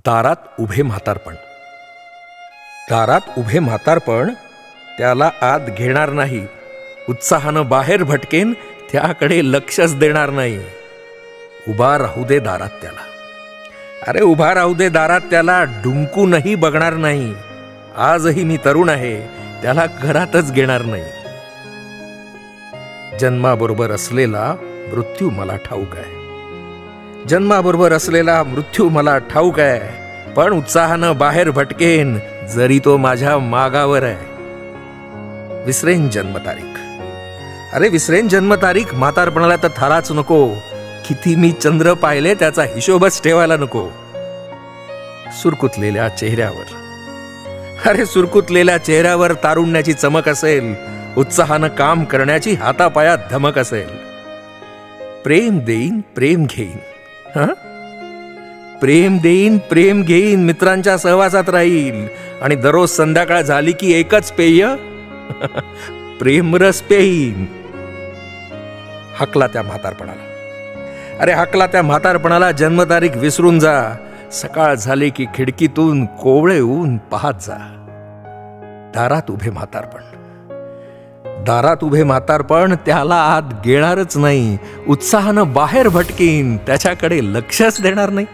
दारात उभे म्हातारपण. दारात उभे म्हातारपण त्याला आत घेणार नाही. उत्साहानं बाहेर भटकेन, त्याकडे लक्षच देणार नाही. उभा राहू दे दारात त्याला. अरे उभा राहू दे दारात त्याला. डुंकूनही बघणार नाही. आजही मी तरुण आहे, त्याला घरातच घेणार नाही. जन्माबरोबर असलेला मृत्यू मला ठाऊक आहे. जन्माबरोबर असलेला मृत्यू मला ठाऊक आहे. पण उत्साहानं बाहेर भटकेन, जरी तो माझ्या मागावर आहे. विसरेन जन्मतारीख. अरे विसरेन जन्मतारीख. म्हातारपणाला तर थाराच नको. किती मी चंद्र पाहिले त्याचा हिशोबच ठेवायला नको. सुरकुतलेल्या चेहऱ्यावर, अरे सुरकुतलेल्या चेहऱ्यावर तारुण्याची चमक असेल. उत्साहानं काम करण्याची हातापायात धमक असेल. प्रेम देईन प्रेम घेईन. प्रेम देईन प्रेम घेईन. मित्रांच्या सहवासात राहील. आणि दररोज संध्याकाळ झाली की एकच पेय, प्रेमरस पेईन. हकला त्या म्हातारपणाला. अरे हकला त्या म्हातारपणाला. जन्मतारीख विसरून जा. सकाळ झाली की खिडकीतून कोवळे ऊन पाहत जा. दारात उभे म्हातारपण. दारात उभे म्हातारपण त्याला आत घेणारच नाही. उत्साहानं बाहेर भटकीन, त्याच्याकडे लक्षच देणार नाही.